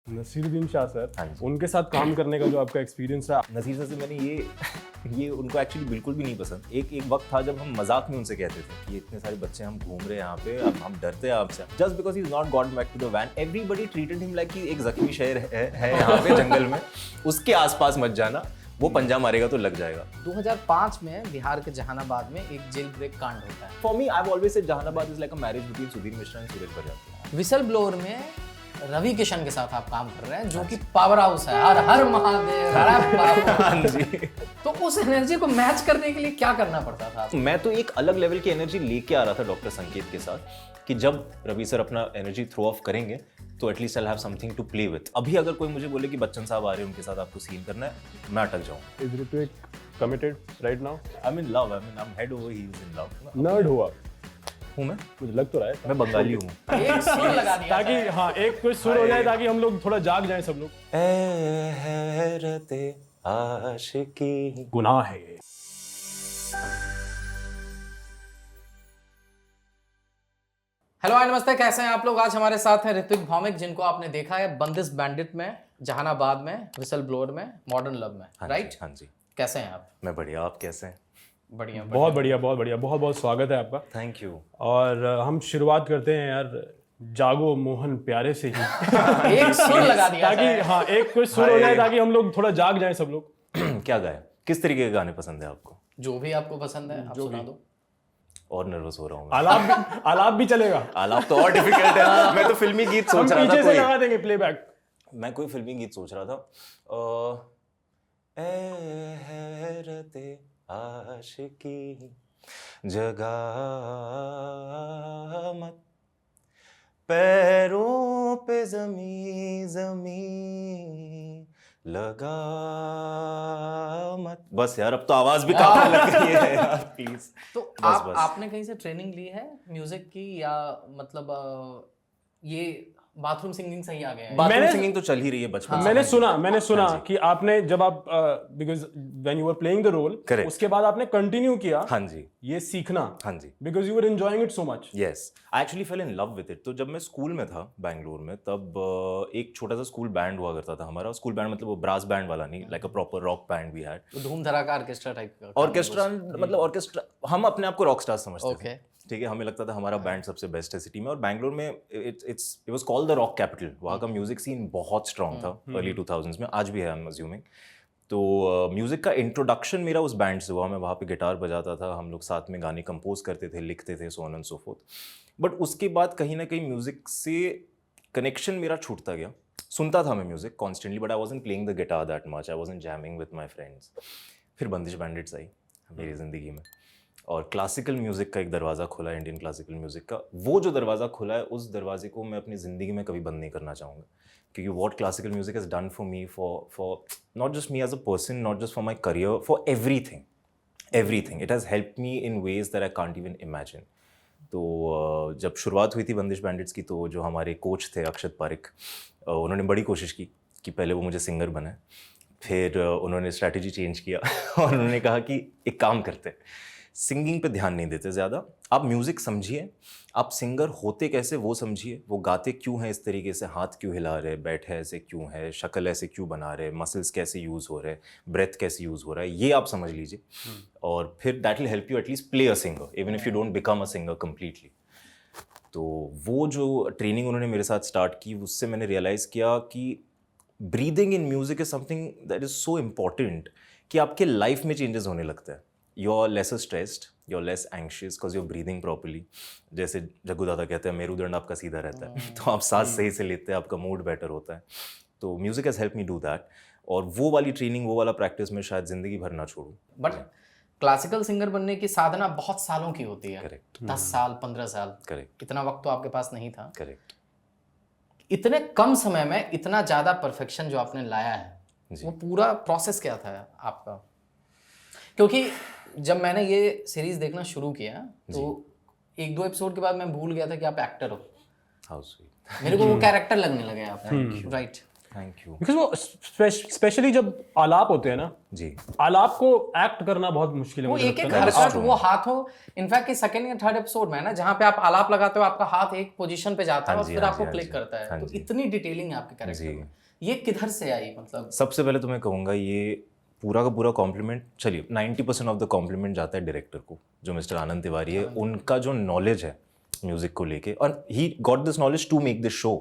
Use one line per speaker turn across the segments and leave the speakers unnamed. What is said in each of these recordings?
Naseeruddin Shah sir,
हाँ जी।
उनके साथ काम करने का जो आपका एक्सपीरियंस रहा।
नसीर सर से मैंने ये उनको एक्चुअली बिल्कुल भी नहीं पसंद। एक वक्त था जब हम मजाक में उनसे कहते थे कि इतने सारे बच्चे हम घूम रहे हैं यहाँ पे, अब हम डरते हैं आपसे, just because he is not got back to the van. Everybody treated him like कि एक जख्मी शेर है यहाँ पे जंगल में, उसके आसपास मत जाना, वो पंजा मारेगा तो लग जाएगा।
2005 में बिहार के जहानाबाद में एक जेल ब्रेक कांड होता है।
For me I have always said Jehanabad is like a marriage between Sudhir Mishra and Suresh Prajapati.
Whistle blower में रवि किशन के साथ आप काम कर रहे हैं, जो कि पावर हाउस है, हर हर महादेव, हर बाबू।
हाँ जी।
तो उस एनर्जी को मैच करने के लिए क्या करना पड़ता था?
मैं तो एक अलग लेवल की एनर्जी लेके आ रहा था डॉक्टर संकेत के साथ कि जब रवि सर अपना एनर्जी थ्रो ऑफ करेंगे तो at least I have something to play with. अभी अगर कोई मुझे बोले कि बच्चन साहब आ रहे हैं, उनके साथ आपको सीन करना है, मैं अटक जाऊं।
Is Ritvik committed right now?
I mean love, I mean I am head over heels in love.
Nerd हुआ
हूं मैं?
मुझे लग तो रहा है।
मैं बंगाली हूं।
एक सुर लगा दिया
ताकि हाँ एक कोई सुर हो जाए ताकि हम लोग थोड़ा जाग जाएं सब लोग।
ए हैरते आशिकी
गुनाह है ये।
हेलो हाय नमस्ते, कैसे हैं आप लोग? आज हमारे साथ हैं ऋत्विक भौमिक, जिनको आपने देखा है बंदिश बैंडिट में, जहानाबाद में, विसल ब्लोअर में, मॉडर्न लव में, राइट?
हाँ जी।
कैसे हैं आप?
मैं बढ़िया, आप कैसे हैं?
बढ़िया।
बहुत बढ़िया, बहुत बढ़िया, बहुत बहुत स्वागत है आपका।
Thank you.
और हम शुरुआत करते हैं यार, जागो मोहन प्यारे से ही।
एक सुर लगा दिया
ताकि
जाए।
हाँ एक कोई सुर हो जाए ताकि हम लोग थोड़ा जाग जाएं सब लोग।
क्या गाए? किस तरीके के गाने पसंद है आपको?
जो भी आपको पसंद है आप सुना दो।
और नर्वस हो रहा हूँ।
आलाप भी चलेगा।
आलाप तो और डिफिकल्ट है। मैं तो फिल्मी गीत
हम
सोच रहा
पीछे
था
से
कोई।
लगा देंगे प्लेबैक।
मैं कोई फिल्मी गीत सोच रहा था। ए हैरते आशिकी जगा मत, पैरों पे जमी जमी लगा मत। बस यार अब तो आवाज भी काफी लग रही है यार, प्लीज।
तो
बस।
आपने कहीं से ट्रेनिंग ली है म्यूजिक की, या मतलब ये बाथरूम सिंगिंग से ही आ गया है?
बाथरूम सिंगिंग तो चल ही रही है बचपन से।
मैंने सुना कि आपने जब आप because when you were playing the role,
Correct.
उसके बाद आपने कंटिन्यू किया
हाँ जी,
ये सीखना,
हाँ जी।
Because you were enjoying it so much.
Yes, I actually fell in love with it. तो जब मैं स्कूल में था बैंगलोर में, तब एक छोटा सा स्कूल बैंड हुआ करता था हमारा। स्कूल बैंड मतलब वो ब्रास बैंड वाला नहीं, like a proper rock band we had.
तो धूम धड़ाका ऑर्केस्ट्रा टाइप का?
ऑर्केस्ट्रा मतलब ऑर्केस्ट्रा, हम अपने आप को रॉक स्टार समझते
Okay.
थे। ठीक है, हमें लगता था हमारा बैंड सबसे बेस्ट है सिटी में। और बैंगलोर में it was called the rock capital. वहाँ का म्यूजिक सीन बहुत स्ट्रॉन्ग था अर्ली 2000s में, आज भी है आई एम अज्यूमिंग। तो म्यूजिक का इंट्रोडक्शन मेरा उस बैंड से हुआ। मैं वहाँ पे गिटार बजाता था, हम लोग साथ में गाने कंपोज करते थे, लिखते थे, so on and so fourth. But उसके बाद कहीं ना कहीं म्यूजिक से कनेक्शन मेरा छूटता गया। सुनता था मैं music constantly, but I wasn't playing the guitar that much, I wasn't jamming with my friends. फिर बंदिश बैंडिट्स आई मेरी ज़िंदगी में, और क्लासिकल म्यूज़िक का एक दरवाज़ा खुला, इंडियन क्लासिकल म्यूज़िक का। वो जो दरवाज़ा खुला है, उस दरवाजे को मैं अपनी ज़िंदगी में कभी बंद नहीं करना चाहूँगा, क्योंकि what classical music has done for me, for not just me as a person, not just for my career, for everything it has help me in ways that I can't even imagine. तो जब शुरुआत हुई थी बंदिश bandits की, तो जो हमारे कोच थे अक्षत पारिक, उन्होंने बड़ी कोशिश की कि पहले वो मुझे सिंगर बनाए। फिर उन्होंने स्ट्रैटेजी चेंज किया और उन्होंने कहा कि एक काम करते हैं, सिंगिंग पे ध्यान नहीं देते ज़्यादा, आप म्यूज़िक समझिए, आप सिंगर होते कैसे वो समझिए, वो गाते क्यों हैं इस तरीके से, हाथ क्यों हिला रहे, बैठे ऐसे क्यों है, शक्ल ऐसे क्यों बना रहे, मसल्स कैसे यूज़ हो रहे, ब्रेथ कैसे यूज़ हो रहा है, ये आप समझ लीजिए। और फिर that will help you at least play a singer, even if you don't become a singer completely. तो वो जो ट्रेनिंग उन्होंने मेरे साथ स्टार्ट की, उससे मैंने रियलाइज़ किया कि breathing in music is something that is so important कि आपके लाइफ में चेंजेस होने लगता है। You're lesser stressed, you're less anxious because you're breathing properly. जैसे जग्गू दादा कहते हैं, मेरुदंड आपका सीधा रहता है, तो आप सांस सही से लेते हैं, आपका मूड बेटर होता है। तो music has help me do that, और वो वाली ट्रेनिंग, वो वाला प्रैक्टिस में शायद ज़िंदगी भर ना छोड़ूं।
बट क्लासिकल सिंगर बनने की साधना बहुत सालों की होती है।
करेक्ट।
10 साल 15 साल,
करेक्ट।
इतना वक्त तो आपके पास नहीं था।
करेक्ट।
इतने कम समय में इतना ज़्यादा परफेक्शन जो आपने लाया है,
जी।
वो पूरा प्रोसेस क्या था आपका? क्योंकि जब मैंने ये सीरीज देखना शुरू किया, तो 1-2 एपिसोड के बाद मैं भूल गया था कि आप एक्टर हो।
How sweet.
मेरे को वो कैरेक्टर लगने लगे आप, राइट?
थैंक यू
बिकॉज वो स्पेशली जब आलाप होते हैं ना,
जी।
आलाप को एक्ट करना बहुत मुश्किल है
वो
मुझे
एक एक
लगता है।
हरकत, वो हाथों, इनफैक्ट कि सेकंड या थर्ड एपिसोड में है ना, जहाँ पे आप आलाप लगाते हो आपका हाथ एक पोजीशन पे जाता है और
हाँ जी,
फिर
हाँ
आपको
जी,
क्लिक
हाँ जी,
करता है,
हाँ
तो
जी।
इतनी डिटेलिंग है आपके कैरेक्टर
जी।
में, ये किधर से आई मतलब?
सबसे पहले तो मैं कहूँगा ये पूरा का पूरा कॉम्प्लीमेंट, चलिए 90% ऑफ द कॉम्प्लीमेंट जाता है डायरेक्टर को, जो मिस्टर आनंद तिवारी है। उनका जो नॉलेज है म्यूजिक को लेके, और he got this knowledge to make this show.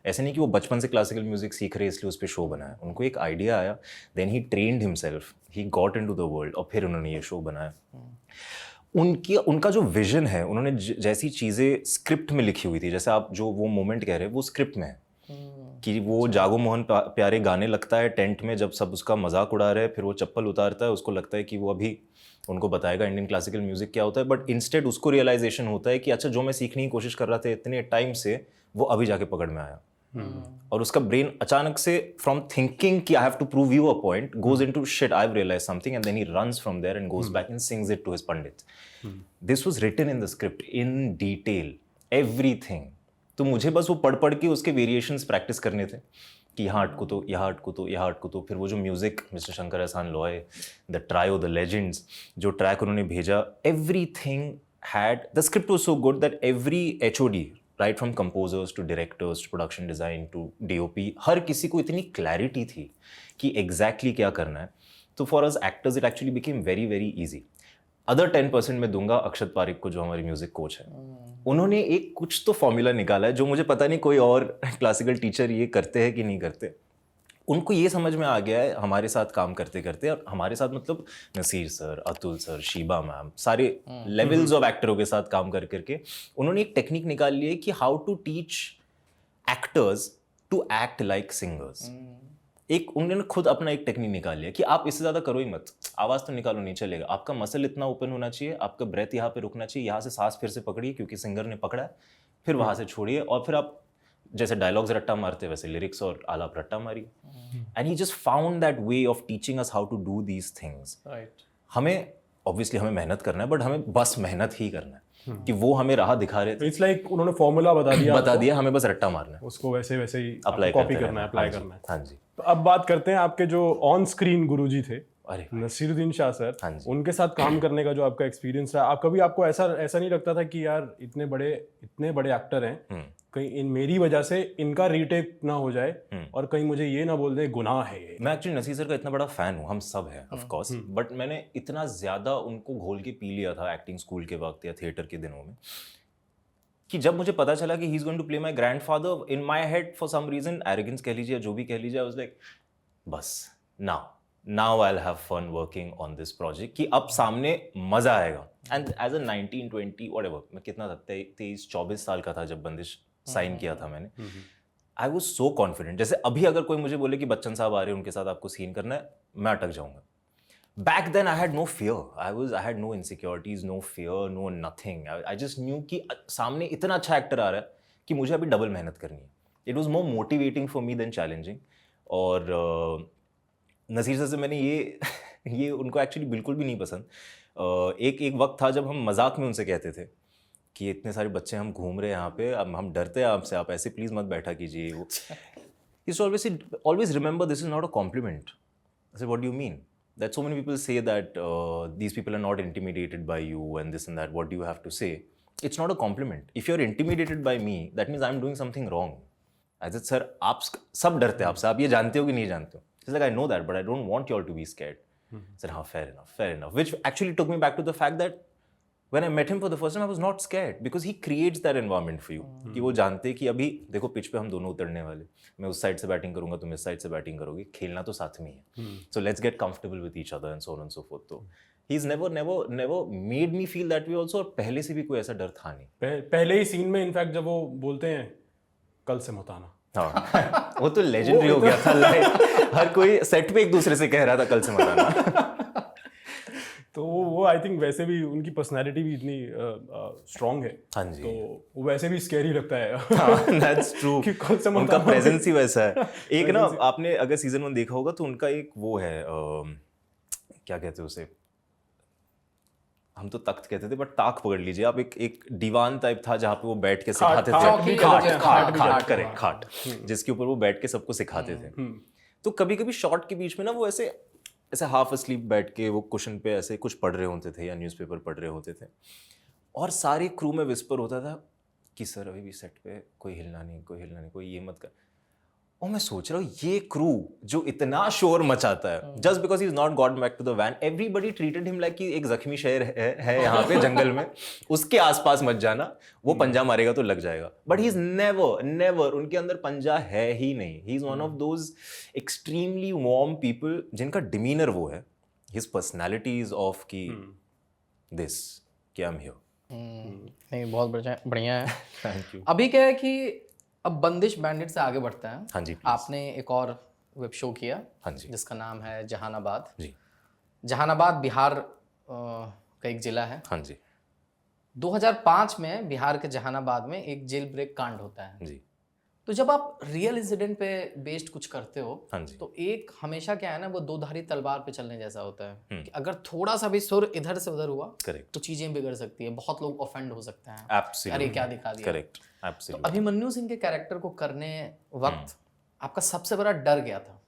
ऐसे नहीं कि वो बचपन से क्लासिकल म्यूजिक सीख रहे इसलिए उस पर शो बनाया। उनको एक आइडिया आया, then he trained himself, he got into the world, और फिर उन्होंने ये शो बनाया। उनका जो विजन है, उन्होंने जैसी चीज़ें स्क्रिप्ट में लिखी हुई थी, जैसे आप जो वो मोमेंट कह रहे हैं वो स्क्रिप्ट में है कि वो जागो मोहन प्यारे गाने लगता है टेंट में, जब सब उसका मजाक उड़ा रहे हैं, फिर वो चप्पल उतारता है, उसको लगता है कि वो अभी उनको बताएगा इंडियन क्लासिकल म्यूजिक क्या होता है, बट इंस्टेड उसको रियलाइजेशन होता है कि अच्छा जो मैं सीखने की कोशिश कर रहा था इतने टाइम से, वो अभी जाके पकड़ में आया। और उसका ब्रेन अचानक से फ्रॉम थिंकिंग कि I have to prove you a point goes into shit, I have realized something, and then he runs from there and goes back and sings it to his pandit. This was written in the script in detail, everything. तो मुझे बस वो पढ़ के उसके variations practice करने थे कि यहाँ अटको तो, यहाँ अटको तो, यहाँ अटको तो। फिर वो जो music mister Shankar Ehsaan Loy, the trio, the legends, जो ट्रैक उन्होंने भेजा, everything had, the script was so good that every HOD, right from composers to directors to production design to DOP, हर किसी को इतनी क्लैरिटी थी कि एग्जैक्टली क्या करना है। तो for us actors it actually became very very easy. Other 10% में दूंगा अक्षत पारिक को, जो हमारे म्यूजिक कोच है। उन्होंने एक कुछ तो फॉर्मूला निकाला है जो मुझे पता नहीं कोई और क्लासिकल टीचर ये करते हैं कि नहीं करते। उनको ये समझ में आ गया है हमारे साथ काम करते करते, और हमारे साथ मतलब Naseer sir, Atul sir, Sheeba ma'am, सारे लेवल्स ऑफ एक्टरों के साथ काम कर करके उन्होंने एक टेक्निक निकाल ली है कि how to teach actors to act like singers. एक उन्होंने खुद अपना एक टेक्निक निकाल लिया कि आप इससे ज़्यादा करो ही मत, आवाज़ तो निकालो नहीं चलेगा, आपका मसल इतना ओपन होना चाहिए, आपका ब्रेथ यहाँ पे रुकना चाहिए, यहाँ से सांस फिर से पकड़िए क्योंकि सिंगर ने पकड़ा है, फिर वहाँ से छोड़िए, और फिर आप जैसे डायलॉग्स रट्टा मारते वैसे लिरिक्स और आलाप रट्टा मारिए। And he just found that way of teaching us how to do these things. हमें ऑब्वियसली हमें मेहनत करना है, बट हमें बस मेहनत ही करना है कि वो हमें राह दिखा रहे थे।
इट्स लाइक उन्होंने फॉर्मूला बता दिया
हमें बस रट्टा मारना है,
उसको वैसे वैसे ही
अप्लाई
कॉपी करना है, अप्लाई
हाँ
करना है।
हाँ जी।
तो अब बात करते हैं आपके जो ऑन स्क्रीन गुरुजी थे,
अरे
नसीरुद्दीन शाह सर,
हाँ जी।
उनके साथ काम करने का जो आपका एक्सपीरियंस रहा, आप कभी आपको ऐसा नहीं लगता था कि यार इतने बड़े एक्टर हैं, कहीं इन मेरी वजह से इनका रीटेक ना हो जाए और कहीं मुझे ये ना बोल दे गुनाह है ये?
मैं एक्चुअली नसीर सर का इतना बड़ा फैन हूँ, हम सब हैं ऑफ कोर्स, बट मैंने इतना ज़्यादा उनको घोल के पी लिया था एक्टिंग स्कूल के वक्त या थिएटर के दिनों में कि जब मुझे पता चला कि he is going to play my grandfather, in my head for some reason, arrogance कह लीजिए, जो भी कह लीजिए, आई वाज लाइक बस now I will have fun working on this project, कि अब सामने मजा आएगा। एंड एज अ 19, 20 व्हाटएवर, मैं कितना था, 23, 24 साल का था जब बंदिश साइन किया था मैंने। आई वाज सो कॉन्फिडेंट, जैसे अभी अगर कोई मुझे बोले कि बच्चन साहब आ रहे हैं, उनके साथ आपको सीन करना है, मैं अटक जाऊंगा। Back then I had no fear. I had no insecurities, no fear, no nothing. I just knew कि सामने इतना अच्छा एक्टर आ रहा है कि मुझे अभी डबल मेहनत करनी है. It was more motivating for me than challenging. और नसीर सर से मैंने ये उनको एक्चुअली बिल्कुल भी नहीं पसंद। एक वक्त था जब हम मजाक में उनसे कहते थे कि इतने सारे बच्चे हम घूम रहे हैं यहाँ पे, अब हम डरते हैं आपसे, आप ऐसे प्लीज मत बैठा कीजिए। वो always remember this is not a compliment. I said, what do you mean? That so many people say that these people are not intimidated by you and this and that. What do you have to say? It's not a compliment. If you're intimidated by me, that means I'm doing something wrong. I said, sir, आप सब डरते हैं आपसे, आप ये जानते हो कि नहीं जानते हो? He's like, I know that, but I don't want you all to be scared. I said, हाँ, fair enough. Which actually took me back to the fact that when I met him for the first time, I was not scared because he creates that environment for you. कि वो जानते कि अभी देखो pitch पे हम दोनों उतरने वाले, मैं उस साइड से बैटिंग करूंगा, तुम इस साइड से बैटिंग करोगे, खेलना तो साथ में ही है. So let's get comfortable with each other and so on and so forth. तो he's never made me feel that way also. और पहले से भी कोई ऐसा डर था नहीं.
पहले ही सीन में इनफैक्ट जब वो बोलते हैं कल से मत आना,
हाँ वो तो लेजेंडरी हो गया था. हर कोई सेट पे एक दूसरे से कह रहा था कल से मत आना.
तो वो आई थिंक वैसे भी उनकी पर्सनालिटी भी इतनी स्ट्रांग है.
हाँ जी.
तो वो वैसे भी स्कैरी लगता है.
That's true.
कि कल से मत
उनका
आना.
प्रेजेंस ही वैसा है. एक ना आपने अगर सीजन 1 देखा होगा तो उनका एक वो है क्या कहते हैं उसे, हम तो तख्त कहते थे, बट ताक पकड़ लीजिए आप, एक दीवान टाइप था जहाँ पे वो बैठ के
खाट,
सिखाते
चौकी
थे।
कह लीजिए,
खाट
खाट,
करेक्ट, खाट, जिसके ऊपर वो बैठ के सबको सिखाते थे। तो कभी कभी शॉट के बीच में ना वो ऐसे ऐसे हाफ अस्लीप बैठ के वो कुशन पे ऐसे कुछ पढ़ रहे होते थे या न्यूज़पेपर पढ़ रहे होते थे, और सारी क्रू में विस्पर होता था कि सर अभी भी सेट पे कोई हिलना नहीं, कोई हिलना नहीं, कोई ये मत कर। और मैं सोच रहा हूँ ये क्रू जो इतना शोर मचाता है, just because he is not got back to the van, everybody treated him like कि एक जख्मी शेर है यहाँ पे जंगल में, उसके आसपास मत जाना, वो पंजा मारेगा तो लग जाएगा। But he is never never, उनके अंदर पंजा है ही नहीं। He is one of those extremely warm people जिनका डिमीनर वो है, हिज पर्सनैलिटी इज ऑफ की दिस कि आई एम हियर।
नहीं, बहुत बढ़िया है।
Thank you.
अभी क्या है कि अब बंदिश बैंडिट से आगे बढ़ते हैं।
हाँ जी, please.
आपने एक और वेब शो किया
हाँ जी
जिसका नाम है जहानाबाद।
जी।
जहानाबाद बिहार का एक जिला है।
हाँ जी
2005 में बिहार के जहानाबाद में एक जेल ब्रेक कांड होता है।
जी।
तो जब आप रियल इंसिडेंट पे बेस्ड कुछ करते हो,
हाँ जी
तो एक हमेशा क्या है ना, वो दो धारी तलवार पे चलने जैसा होता है कि अगर थोड़ा सा भी सुर इधर से उधर हुआ
करेक्ट,
तो चीजें बिगड़ सकती है, बहुत लोग ऑफेंड हो सकते हैं,
एब्सोल्युटली
अरे क्या दिखा दिया।
करेक्ट,
तो
एब्सोल्युटली।
अभिमन्यु सिंह के कैरेक्टर को करने वक्त आपका सबसे बड़ा डर क्या था?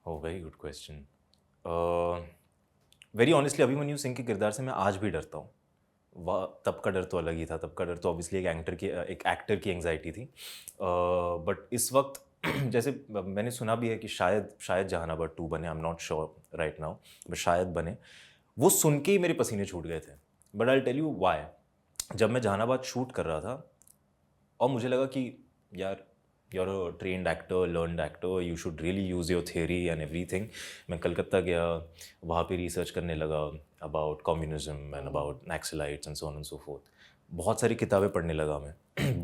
Oh very good question. Very honestly Abhimanyu Singh के किरदार से मैं आज भी डरता हूँ। वह तब का डर तो अलग ही था, तब का डर तो ऑब्वियसली एक एक्टर की एंग्जाइटी थी, बट इस वक्त जैसे मैंने सुना भी है कि शायद जहानाबाद 2 बने, I am not sure right now, but शायद बने। वो सुन के ही मेरे पसीने छूट गए थे। But I tell you why. जब मैं जहानाबाद शूट कर रहा था और मुझे लगा कि यार you're a trained actor, learned actor, you should really use your theory and everything. मैं कलकत्ता गया, वहाँ पे रिसर्च करने लगा about communism and about Naxalites and so on and so forth. बहुत सारी किताबें पढ़ने लगा मैं,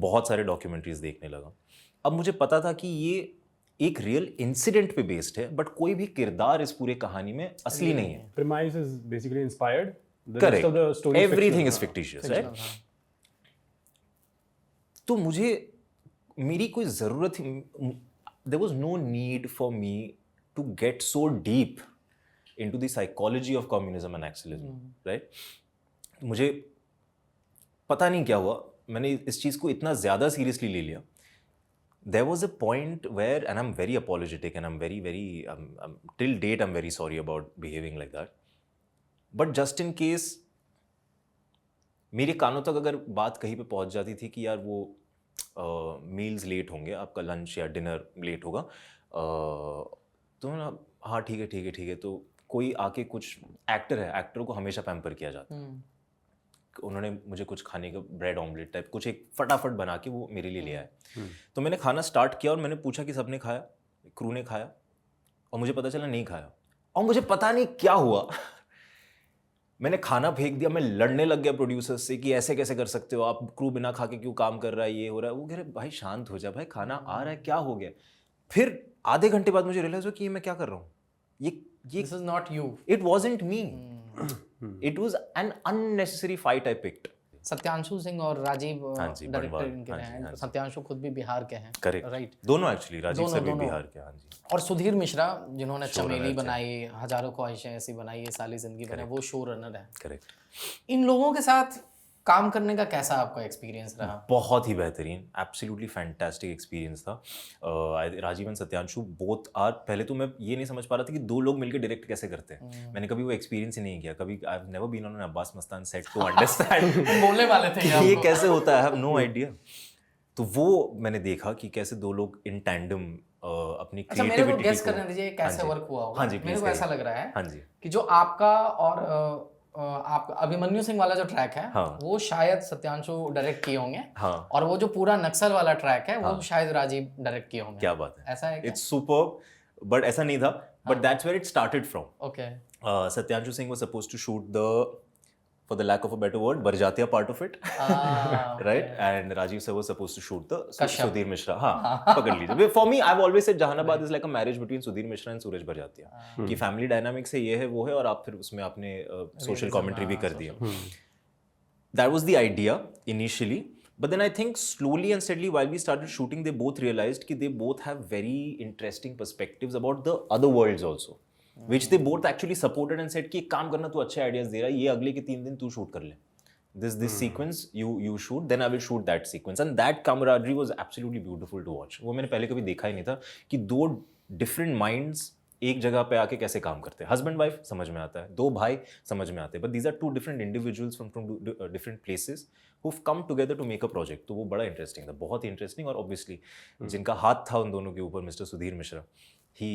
बहुत सारे डॉक्यूमेंट्रीज देखने लगा। अब मुझे पता था कि ये एक रियल इंसिडेंट पे बेस्ड है, बट कोई भी किरदार इस पूरे कहानी में असली नहीं है।
Premise is basically inspired. The
Correct.
rest of the story is
Everything is
fictional.
fictitious, right? तो मुझे मेरी कोई ज़रूरत ही, there was no need for me to get so deep into the psychology of communism and Naxalism, right? मुझे पता नहीं क्या हुआ, मैंने इस चीज़ को इतना ज़्यादा सीरियसली ले लिया. There was a point where, and I'm very apologetic and I'm very, till date I'm very sorry about behaving like that. But just in case मेरे कानों तक अगर बात कहीं पे पहुंच जाती थी कि यार वो मील्स लेट होंगे, आपका लंच या डिनर लेट होगा, तो ना हाँ ठीक है, तो कोई आके कुछ एक्टर है, एक्टरों को हमेशा पैम्पर किया जाता है. उन्होंने मुझे कुछ खाने का ब्रेड ऑमलेट टाइप कुछ एक फटाफट बना के वो मेरे लिए ले आए. तो मैंने खाना स्टार्ट किया और मैंने पूछा कि सबने खाया, क्रू ने खाया, और मुझे पता चला नहीं खाया. और मुझे पता नहीं क्या हुआ, मैंने खाना फेंक दिया. मैं लड़ने लग गया प्रोड्यूसर्स से कि ऐसे कैसे कर सकते हो आप, क्रू बिना खा के क्यों काम कर रहा है, ये हो रहा है. वो कह रहे भाई शांत हो जा भाई, खाना आ रहा है, क्या हो गया. फिर आधे घंटे बाद मुझे रियलाइज हुआ कि ये मैं क्या कर रहा हूँ. ये
this is not you.
It wasn't me, it was an unnecessary fight I picked.
Satyanshu Singh और राजीव डायरेक्टर
बनवाल,
इनके
हाँ जी,
हैं.
हाँ जी.
सत्यांशु खुद भी बिहार के हैं.
Correct,
right.
दोनों एक्चुअली, राजीव से भी
दोनों.
बिहार के. हाँ जी.
और सुधीर मिश्रा जिन्होंने
Showrunner
चमेली
थे.
बनाई, हजारों ख्वाहिशें ऐसी बनाई, ये साली जिंदगी बनाई, वो शो रनर है.
करेक्ट.
इन लोगों के साथ काम करने का कैसा आपका एक्सपीरियंस रहा?
बहुत ही बेहतरीन, एब्सोल्युटली फैंटास्टिक एक्सपीरियंस था. Rajeev and Satyanshu both are, पहले तो मैं ये नहीं समझ पा रहा था कि दो लोग मिलकर डायरेक्ट कैसे करते हैं. मैंने कभी वो एक्सपीरियंस ही नहीं किया. कभी I have never been on an Abbas Mastan set to understand
बोलने वाले थे
ये कैसे होता है. I have no idea. तो वो मैंने देखा कि कैसे दो लोग इन टैंडम अपनी
अच्छा, मेरे को
क्रिएटिविटी
गेस करने दीजिए कैसे वर्क हुआ होगा.
हाँ जी,
मेरे को ऐसा लग रहा है
हाँ जी,
कि जो आपका और आपका अभिमन्यु सिंह वाला जो ट्रैक है,
हाँ.
वो शायद सत्यांशु डायरेक्ट किए होंगे.
हाँ.
और वो जो पूरा नक्सल वाला ट्रैक है,
हाँ.
वो शायद राजीव डायरेक्ट किए होंगे.
क्या बात है.
ऐसा है क्या?
इट्स सुपर्ब, बट ऐसा नहीं था. But that's where it started from.
Okay.
Satyanshu Singh was supposed to shoot the, for the lack of a better word, Barjatiya part of it, right? And Rajiv sir was supposed to shoot the
Kashyap.
Sudhir Mishra. हाँ, पकड़ लीजिए. For me, I've always said Jahanabad is like a marriage between Sudhir Mishra and Suraj Barjatiya. कि family dynamics है, ये है, वो है, और आप फिर उसमें आपने social commentary भी कर दिया. That was the idea initially. But then I think slowly and steadily while we started shooting, they both realized कि they both have very interesting perspectives about the other worlds also. which they both actually supported and said कि एक काम करना, तू अच्छे ideas दे रहा है, ये अगले के 3 दिन तू शूट कर ले, this sequence you shoot, then I will shoot that sequence, and that camaraderie was absolutely beautiful to watch. वो मैंने पहले कभी देखा ही नहीं था कि दो different minds एक जगह पे आके कैसे काम करते हैं. हस्बैंड वाइफ समझ में आता है, दो भाई समझ में आते हैं, but these are two different individuals from different places who've come together to make a project. तो वो बड़ा इंटरेस्टिंग था, बहुत ही इंटरेस्टिंग. और ऑब्वियसली जिनका हाथ था उन दोनों के ऊपर, mister Sudhir Mishra, he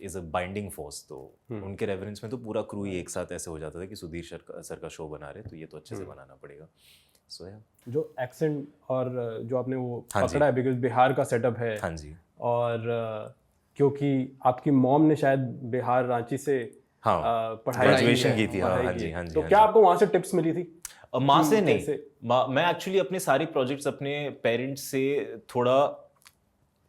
is a binding force. तो उनके रेफरेंस में तो पूरा क्रू ही एक साथ ऐसे हो जाता था कि सुधीर सर का शो बना रहे, तो ये तो अच्छे से बनाना पड़ेगा. सो या
जो एक्सेंट और जो आपने वो
हाँ जी.
पकड़ा है, बिकॉज बिहार का सेटअप है.
हाँ जी.
और क्योंकि आपकी मॉम ने शायद बिहार रांची से
हाँ
पढ़ाई
ग्रेजुएशन की थी.
पढ़ाई
हाँ
की
जी.
है.
हाँ जी.
तो
हाँ
क्या
जी.
आपको वहां से टिप्स मिली थी?
माँ से नहीं,
कैसे?
मैं एक्चुअली अपने सारे प्रोजेक्ट्स अपने पेरेंट्स से थोड़ा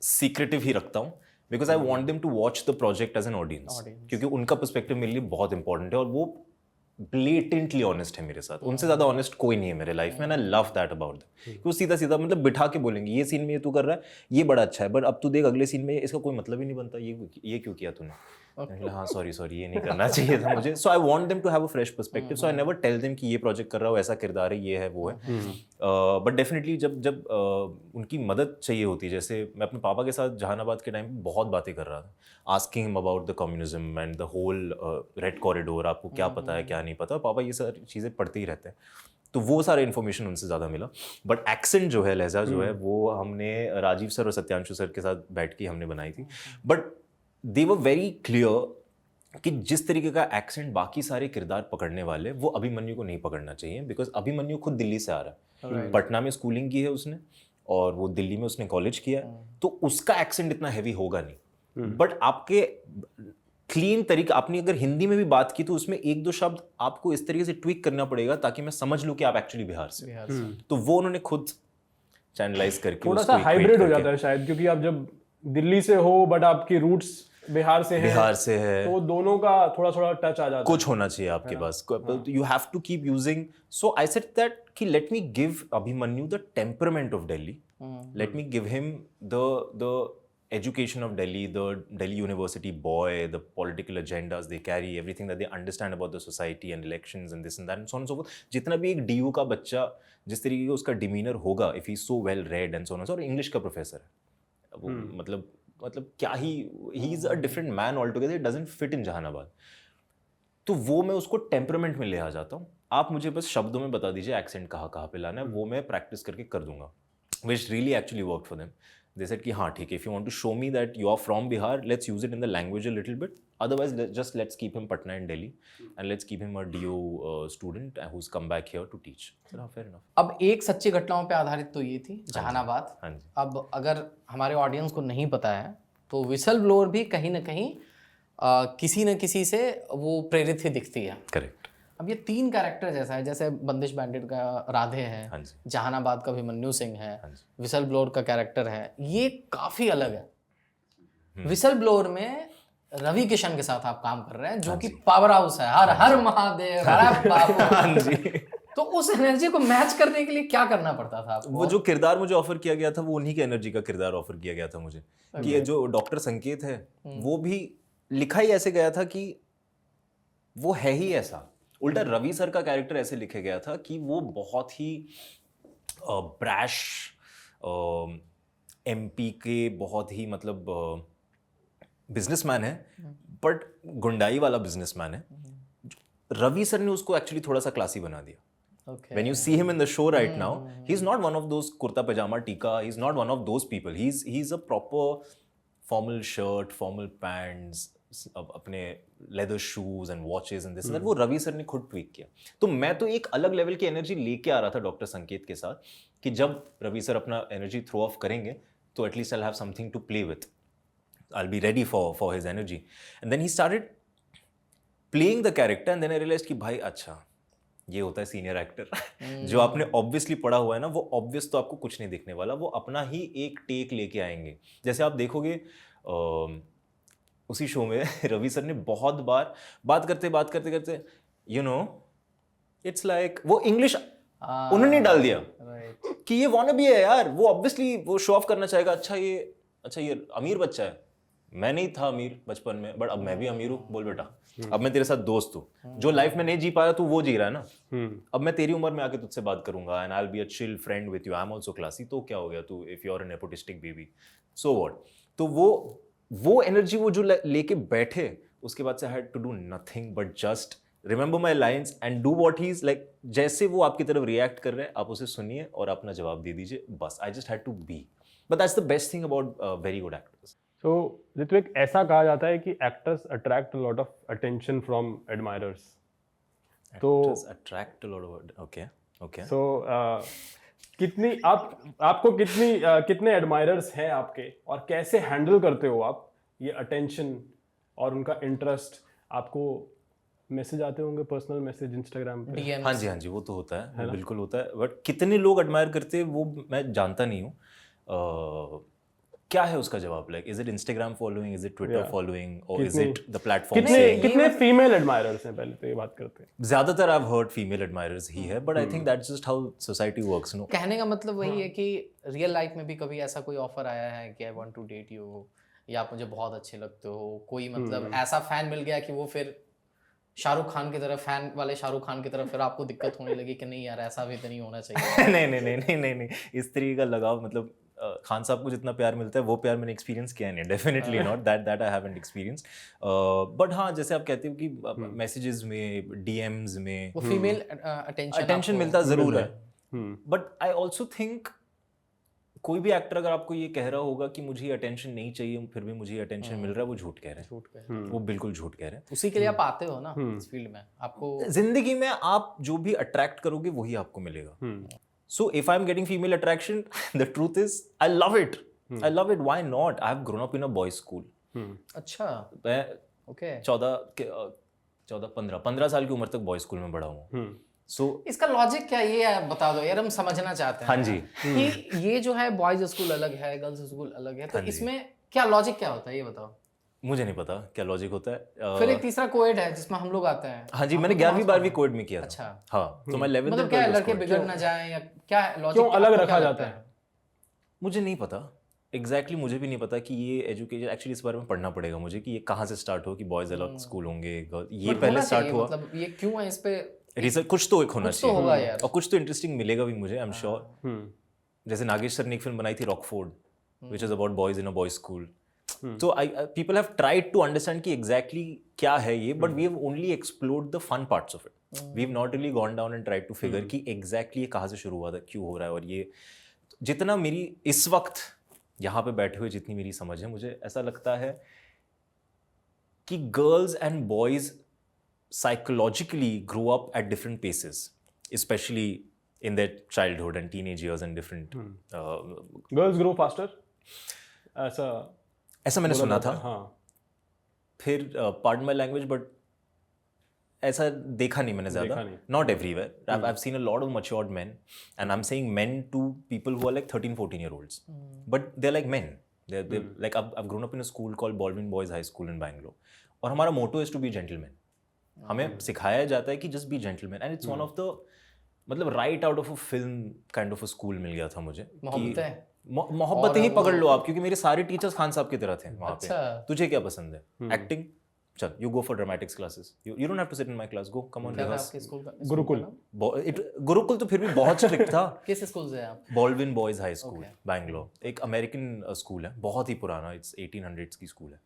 सीक्रेटिव ही रखता हूँ, because I want them to watch the project as an audience, क्योंकि उनका पर्सपेक्टिव मेरे लिए बहुत इंपॉर्टेंट है. और वो ब्लेटेंटली ऑनेस्ट है मेरे साथ, उनसे ज्यादा ऑनेस्ट कोई नहीं है मेरे लाइफ में. I love that about them कि वो सीधा सीधा मतलब बिठा के बोलेंगे, ये सीन में ये तू कर रहा है, ये बड़ा अच्छा है, बट अब तू देख अगले सीन में इसका कोई मतलब ही नहीं बनता, ये क्यों किया तूने. हाँ सॉरी ये नहीं करना चाहिए था मुझे. So I want them to have a fresh perspective, so I never tell them कि ये प्रोजेक्ट कर रहा हूँ, ऐसा किरदार है, ये है, वो है. बट डेफिनेटली जब उनकी मदद चाहिए होती है, जैसे मैं अपने पापा के साथ जहानाबाद के टाइम बहुत बातें कर रहा था, asking him about the communism and the whole red corridor, आपको क्या पता है क्या नहीं पता. पापा ये सारी चीज़ें पढ़ते ही रहते हैं, तो वो सारे इन्फॉर्मेशन उनसे ज़्यादा मिला. बट एक्सेंट जो है, लहजा जो है, वो हमने राजीव सर और सत्यांशु सर के साथ बैठ के हमने बनाई थी. But they were very clear कि जिस तरीके का एक्सेंट बाकी सारे किरदार पकड़ने वाले, वो अभिमन्यु को नहीं पकड़ना चाहिए, बिकॉज अभिमन्यु खुद दिल्ली से आ रहा है. पटना में स्कूलिंग की है उसने, और वो दिल्ली में उसने कॉलेज किया है, तो उसका एक्सेंट इतना हैवी होगा नहीं. बट आपके क्लीन तरीका, आपने अगर हिंदी में भी बात की तो उसमें एक दो शब्द आपको इस तरीके से ट्विक करना पड़ेगा ताकि मैं समझ लूं कि आप एक्चुअली बिहार से. तो वो उन्होंने खुद चैनलाइज करके
थोड़ा सा हाइब्रिड हो जाता है शायद, क्योंकि आप जब दिल्ली से हो बट आपकी रूट्स बिहार से है, तो दोनों का थोड़ा थोड़ा टच आ जाता है.
कुछ होना चाहिए आपके पास. You have to keep using. So I said that कि let me give Abhimanyu the temperament of Delhi, let me give him the education of Delhi, the Delhi University boy, the political agendas they carry, everything that they understand about the society and elections and this and that and so on and so forth. जितना भी एक DU का बच्चा जिस तरीके का उसका demeanor होगा, if he's so well read and so on and so on, और English का professor है, वो मतलब क्या ही, he is a different man altogether, it doesn't fit in Jehanabad. तो वो मैं उसको टेम्परामेंट में ले आ जाता हूँ. आप मुझे बस शब्दों में बता दीजिए एक्सेंट कहाँ पे लाना है, वो मैं प्रैक्टिस करके कर दूंगा. Which really actually worked for them. They said कि हाँ ठीक है, if you want to show me that you are from Bihar, let's use it in the language a little bit. Otherwise, let's keep him Patna and Delhi, and let's keep him a DO student who's come back here to teach. So, fair enough.
अब एक सच्ची घटनाओं पे आधारित तो ये थी जहानाबाद.
हाँ जी.
अब अगर हमारे ऑडियंस को नहीं पता है तो विसल ब्लोअर भी कहीं ना कहीं किसी न किसी से वो प्रेरित ही दिखती है.
करेक्ट.
अब ये 3 कैरेक्टर जैसा है, जैसे बंदिश बैंडिट का राधे है,
हाँ जी.
जहानाबाद का अभिमन्यु सिंह है,
हाँ जी.
विसल ब्लोअर का कैरेक्टर है, ये काफी अलग है. विसल ब्लोअर में रवि किशन के साथ आप काम कर रहे हैं, जो कि पावर हाउस है, हर महादेव, हर बाबू.
हाँ जी.
तो उस एनर्जी को मैच करने के लिए क्या करना पड़ता था आपको?
वो जो किरदार मुझे ऑफर किया गया था, वो उन्हीं के एनर्जी का किरदार ऑफर किया गया था मुझे. कि ये जो डॉक्टर संकेत है, वो भी लिखा ही ऐसे गया था कि वो है ही ऐसा. उल्टा रवि सर का कैरेक्टर ऐसे लिखा गया था कि वो बहुत ही ब्रैश एमपी के बहुत ही मतलब बिजनेसमैन है, बट गुंडाई वाला बिजनेसमैन है. रवि सर ने उसको एक्चुअली थोड़ा सा क्लासी बना दिया.
Okay.
When you see him in the show right now, he's not one of those kurta pajama tika. He's not one of those people. He's a proper formal shirt, formal pants, अपने leather shoes and watches and this and that. वो Ravi sir ने खुद tweak किया. तो मैं तो एक अलग लेवल की एनर्जी लेके आ रहा था डॉक्टर संकेत के साथ कि जब रवि सर अपना एनर्जी थ्रो ऑफ करेंगे तो at least I have something to play with. I'll be ready for his energy. And then he started playing the character and then I realized कि भाई अच्छा ये होता है सीनियर एक्टर. जो आपने ऑब्वियसली पढ़ा हुआ है ना, वो ऑब्वियस तो आपको कुछ नहीं दिखने वाला, वो अपना ही एक टेक लेके आएंगे. जैसे आप देखोगे उसी शो में रवि सर ने बहुत बार बात करते यू नो इट्स लाइक वो इंग्लिश उन्होंने डाल दिया कि ये वाना भी है यार. वो ऑब्वियसली वो शो ऑफ करना चाहेगा, अच्छा ये अमीर बच्चा है, मैं नहीं था अमीर बचपन में, बट अब मैं भी अमीर हूँ, बोल बेटा। अब मैं तेरे साथ दोस्त हूँ, जो लाइफ में नहीं जी पाया तू वो जी रहा है ना। अब मैं तेरी उम्र में आके तुझसे बात करूंगा and I will be a chill friend with you, I am also classy, तो क्या हो गया तू, if you are a nepotistic baby, so what. तो वो एनर्जी वो जो लेके बैठे, उसके बाद से I had to do nothing but just remember my lines and do what he is like. जैसे वो आपकी तरफ रिएक्ट कर रहे हैं, आप उसे सुनिए और अपना जवाब दे दीजिए, बस। I just had to be, but that's the best thing about very good actors.
So Hrithik, ऐसा कहा जाता है कि actors attract a lot of attention from admirers. तो
attract a lot of, okay.
So कितनी आपको कितने एडमायरर्स हैं आपके, और कैसे हैंडल करते हो आप ये अटेंशन और उनका इंटरेस्ट? आपको मैसेज आते होंगे, पर्सनल मैसेज इंस्टाग्राम पे?
डीएम?
हाँ जी, वो तो होता है, वो बिल्कुल होता है, बट कितने लोग एडमायर करते हैं वो मैं जानता नहीं हूँ। क्या है उसका जवाब? Like is it Instagram following, is it Twitter following, और इज इट द प्लेटफॉर्म?
कितने फीमेल एडमायरर्स हैं, पहले तो ये बात करते हैं।
ज्यादातर I have heard female admirers ही है, but I think that's just how society works, no.
कहने का मतलब वही है कि रियल लाइफ में भी कभी ऐसा कोई ऑफर आया है कि I want to date you, या आप मुझे बहुत अच्छे लगते हो, कोई मतलब ऐसा फैन मिल गया कि वो फिर शाहरुख खान की तरफ, फैन वाले शाहरुख खान की तरफ, फिर आपको दिक्कत होने लगी कि नहीं यार ऐसा भी तो नहीं होना चाहिए?
नहीं, इस तरीके का लगाव, मतलब खान साहब को जितना प्यार मिलता है वो प्यार मैंने एक्सपीरियंस किया नहीं, definitely not that I haven't experience. But हाँ, जैसे आप कहते हो कि मैसेजेस में, डीएम्स में
वो फीमेल अटेंशन
मिलता जरूर है, बट आई ऑल्सो थिंक कोई भी एक्टर अगर आपको ये कह रहा होगा कि मुझे अटेंशन नहीं चाहिए फिर भी मुझे अटेंशन मिल रहा है, वो झूठ कह रहे हैं, वो बिल्कुल झूठ कह रहे हैं।
उसी के लिए आप आते हो ना इस फील्ड में, आपको
जिंदगी में आप जो भी अट्रैक्ट करोगे वही आपको मिलेगा। So if I am getting female attraction, the truth is I love it, why not? I have grown up in a boys school.
अच्छा,
मैं
ओके
15 साल की उम्र तक बॉयज स्कूल में बड़ा हूँ। सो
इसका लॉजिक क्या ये है, बता दो यार, हम समझना चाहते हैं।
हाँ जी,
कि ये जो है बॉयज स्कूल अलग है, गर्ल्स स्कूल अलग है, तो इसमें क्या लॉजिक क्या होता है ये बताओ।
मुझे नहीं पता क्या लॉजिक होता है।
फिर एक तीसरा कोएड है जिसमें हम लोग आते हैं।
हाँ जी, मैंने 11वीं 12वीं कोएड में किया था।
अच्छा,
हाँ, तो मैं 11th
मतलब क्या है, लड़के बिगड़ ना जाएं या क्या लॉजिक,
क्यों अलग रखा जाता है?
मुझे नहीं पता एग्जैक्टली, मुझे भी नहीं पता कि ये एजुकेशन एक्चुअली, इस बारे में पढ़ना पड़ेगा मुझे कि ये कहाँ से स्टार्ट हो, कि बॉयज अलग स्कूल होंगे, ये पहले स्टार्ट हुआ,
मतलब ये क्यों है, इस पे
रिसर्च कुछ तो एक होना
तो होगा
चाहिए,
यार,
और कुछ तो इंटरेस्टिंग मिलेगा भी मुझे, आई एम श्योर। जैसे नागेश सर ने एक फिल्म बनाई थी Rockford, which is about boys in a boys school. So people have tried to understand कि exactly क्या है ये, but we have only explored the fun parts of it. We have not really gone down and tried to figure कि exactly ये कहाँ से शुरू हुआ था, क्यों हो रहा है, और ये जितना मेरी इस वक्त यहाँ पे बैठे हुए जितनी मेरी समझ है, मुझे ऐसा लगता है कि girls and boys psychologically grow up at different paces, especially in their childhood and teenage years and different.
Girls grow faster,
ऐसा मैंने सुना था।
हाँ।
फिर पार्डन माय लैंग्वेज, बट ऐसा देखा नहीं मैंने ज़्यादा, not everywhere. I have seen a lot of matured men, and I am saying men to people who are like 13-14 year olds, but they are like men, they like I grown up in a school called Baldwin boys high school in Bangalore, और हमारा motto is to be gentleman. हमें सिखाया जाता है कि just be gentleman, and it's one of the, मतलब right out of a film kind of a school मिल गया था मुझे। मोहब्बत ही पकड़ लो आप, क्योंकि मेरे सारे टीचर्स खान साहब की तरह थे वहाँ पे। तुझे क्या पसंद है? एक्टिंग, चल you go for dramatics classes, you don't have to sit in my class, go come on rehearse.
Gurukul.
Gurukul तो फिर भी बहुत स्ट्रिक्ट था।
किस स्कूल से आप?
Baldwin boys high school Bangalore, एक अमेरिकन स्कूल है, बहुत ही पुराना, इट्स 1800s की स्कूल है।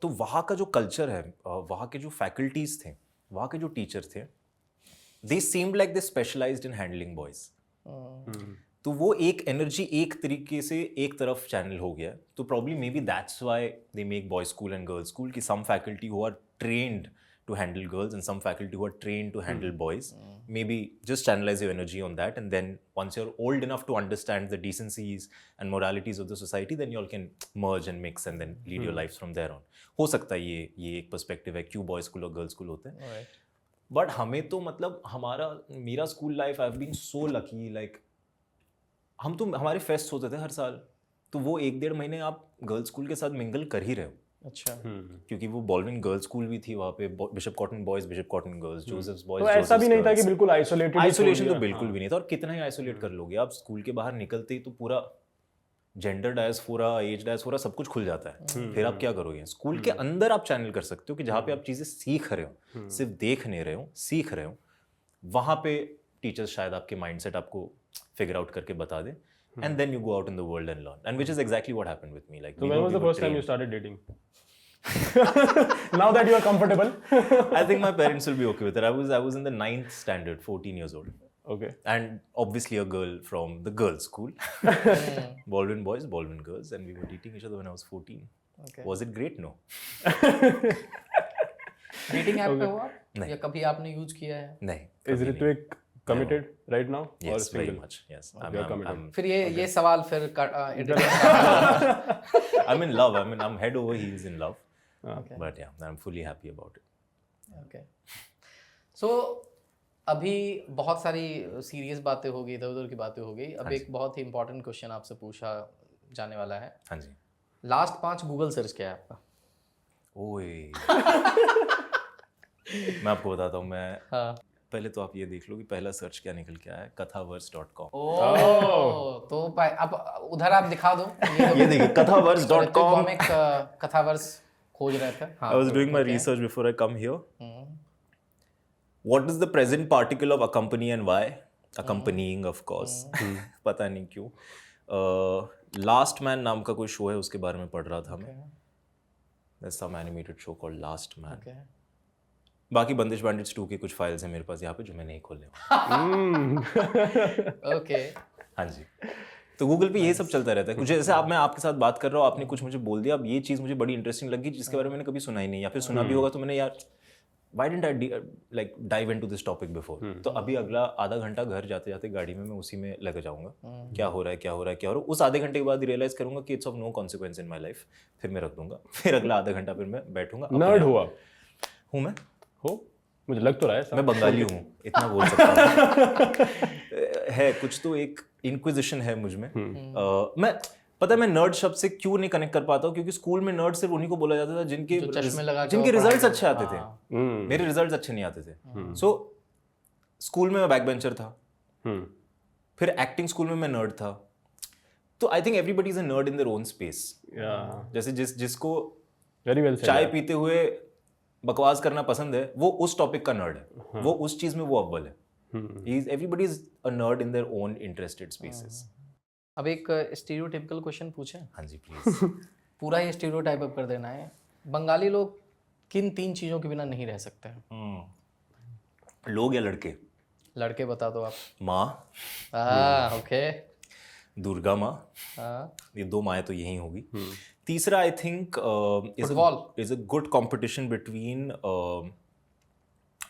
तो वहाँ का जो कल्चर है, वहाँ के जो फैकल्टीज थे, वहाँ के जो टीचर थे, they seemed like they specialized in handling boys. तो वो एक एनर्जी एक तरीके से एक तरफ चैनल हो गया, तो probably maybe that's why they make boys school and girls school, कि some faculty who are trained to handle girls and some faculty who are trained to handle boys. Maybe just channelize your energy on that, and then once you're old enough to understand the decencies and moralities of the society, then you all can merge and mix and then lead your lives from there on. हो सकता है ये एक perspective है क्यों boys school और girls school होते हैं। बट हमें तो मतलब मेरा school life, I have been so lucky, like हम तो हमारे फेस्ट होते थे हर साल, तो वो 1-1.5 महीने आप गर्ल्स स्कूल के साथ मिंगल कर ही रहे हो।
अच्छा।
क्योंकि वो बॉल्डविन गर्ल्स स्कूल भी थी वहाँ पे, bishop cotton boys, bishop cotton girls, Joseph's boys.
तो ऐसा भी नहीं था कि बिल्कुल आइसोलेशन
तो बिल्कुल भी नहीं था, और कितना ही आइसोलेट कर लोगे आप, स्कूल के बाहर निकलते ही तो पूरा जेंडर डायस्फोरा, एज डायस्फोरा सब कुछ खुल जाता है। फिर आप क्या करोगे? स्कूल के अंदर आप चैनल कर सकते हो कि जहाँ पे आप चीज़ें सीख रहे हो, सिर्फ देख नहीं रहे हो, सीख रहे हो, वहाँ पे टीचर्स शायद आपके माइंडसेट आपको फिगर आउट करके बता दें, and then you go out in the world and learn, and which is exactly what happened with me. Like,
So when was the first time you started dating? Now that you are comfortable.
I think my parents will be okay with it. I was in the 9th standard, 14 years old.
Okay.
And obviously a girl from the girls' school. Baldwin boys, Baldwin girls, and we were dating each other when I was 14.
Okay.
Was it great? No.
Dating app पे हुआ
नहीं।
या कभी आपने use किया है?
नहीं.
Is Ritvik committed right now or
Yes, very
single?
much. Yes.
You are committed.
फिर ये सवाल फिर
I'm in love. I'm head over heels in love.
Okay.
But yeah, I'm fully happy about it.
Okay so अभी बहुत सारी serious बातें हो गई, इधर उधर की बातें हो गई। अब एक बहुत ही इंपॉर्टेंट क्वेश्चन आपसे पूछा जाने वाला है।
हाँ जी.
लास्ट 5 गूगल सर्च क्या है आपका?
ओए. मैं आपको बताता हूँ. मैं
हाँ।
पहले तो आप ये देख लो कि पहला सर्च क्या निकल के आया है. kathaverse.com.
तो अब उधर आप दिखा दो।
ये देखिए kathaverse.com.
हम एक कथावर्स खोज रहे थे।
I was doing my research before I come here. What is the present particle of accompany and why? Accompanying, of course. पता नहीं क्यों. Last Man नाम का कोई शो है, उसके बारे में पढ़ रहा था मैं. There's some animated show called Last Man.
Okay.
बाकी बंदिश बैंडिट्स 2 की कुछ फाइल्स हैं मेरे पास यहाँ पे जो मैं नहीं खोलने वाला.
ओके.
हाँ जी. तो गूगल पे ये सब चलता रहता है. कुछ जैसे आप, मैं आपके साथ बात कर रहा हूँ, आपने कुछ मुझे बोल दिया, अब ये चीज़ मुझे बड़ी इंटरेस्टिंग लगी जिसके बारे में मैंने कभी सुना ही नहीं, या फिर सुना भी होगा तो मैंने यार why didn't I like dive into this topic before? तो अभी अगला आधा घंटा घर जाते जाते गाड़ी में मैं उसी में लग जाऊंगा. क्या हो रहा है, क्या हो रहा है, क्या हो रहा है. उस आधे घंटे के बाद रियलाइज करूंगा कि it's of no consequence in my life. फिर मैं रख दूंगा. फिर अगला आधा घंटा फिर मैं बैठूंगा.
नर्ड हुआ
हूँ मैं.
हो, मुझे लग तो रहा है.
मैं बंगाली हूँ, इतना बोल सकता हूँ. है कुछ तो एक इंक्विजिशन है मुझ में. मैं पता है मैं नर्ड शब्द से क्यों नहीं कनेक्ट कर पाता हूँ, क्योंकि स्कूल में नर्ड सिर्फ उन्हीं को बोला जाता था जिनके रिजल्ट्स अच्छे आते थे. मेरे रिजल्ट्स अच्छे नहीं आते थे. सो स्कूल में मैं बैक बेंचर था. फिर एक्टिंग स्कूल में मैं नर्ड था. तो I think everybody is a nerd in their own space. जैसे जिसको
वेरी वेल
चाय पीते हुए बकवास करना पसंद है, वो उस टॉपिक का नर्ड है. वो उस चीज में वो अव्वल है. Everybody is a nerd in their own interested spaces.
अब एक स्टीरियोटाइपिकल क्वेश्चन पूछें?
हाँ जी प्लीज.
पूरा ही स्टीरियोटाइप अप कर देना है. बंगाली लोग किन 3 चीजों के बिना नहीं रह सकते हैं?
लोग या लड़के?
लड़के बता दो आप.
माँ.
ओके.
दुर्गा माँ. ये 2 माएँ तो यही होगी. तीसरा I think is a good competition between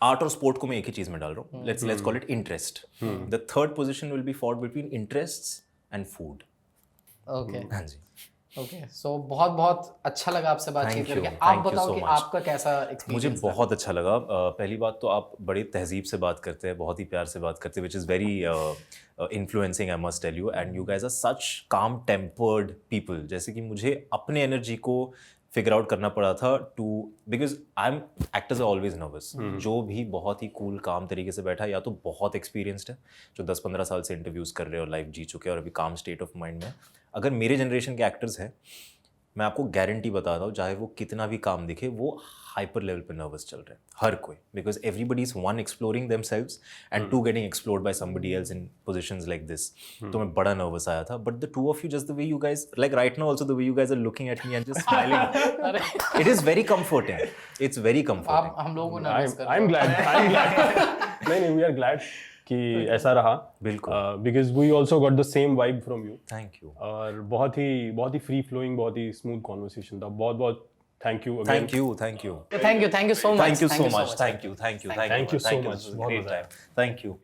art और स्पोर्ट को मैं एक ही चीज में डाल रहा हूँ. Let's call it interest. The third position will be for between interests and food.
Okay.
हाँ जी.
ओके. सो बहुत अच्छा लगा आपसे बातचीत करके. आप बताओ कि आपका कैसा एक्सपीरियंस?
मुझे बहुत अच्छा लगा. पहली बात तो आप बड़ी तहजीब से बात करते हैं, बहुत ही प्यार से बात करते हैं, which is very influencing I must tell you. And you guys are such calm tempered people. जैसे कि मुझे अपने एनर्जी को फिगर आउट करना पड़ा था too, because I am actors are always nervous. जो भी बहुत ही कूल काम तरीके से बैठा, या तो बहुत एक्सपीरियंस्ड है, जो 10-15 साल से इंटरव्यूज़ कर रहे हैं और लाइफ जी चुके हैं और अभी काम स्टेट ऑफ माइंड में. अगर मेरे जनरेशन के एक्टर्स हैं, मैं आपको गारंटी बताता हूँ, चाहे वो कितना भी काम दिखे, वो हाइपर लेवल पे नर्वस चल रहे हैं हर कोई. Because everybody is 1 exploring themselves and 2 getting explored by somebody else in positions like this. तो मैं बड़ा नर्वस आया था. But the two of you, just the way you guys, like right now also the way you guys are looking at me and just smiling, it is very comforting. It's very comforting.
आप हम लोगों को nervous कर.
I am glad. नहीं, we are glad कि ऐसा रहा.
बिल्कुल.
Because we also got the same vibe from you.
Thank you.
और बहुत ही फ्री फ्लोइंग, बहुत ही स्मूथ कॉन्वर्सेशन था. बहुत thank you.
Thank you
thank you so much.
Thank you so much. Thank you so much.
Thank you so much.
Great time. Thank you.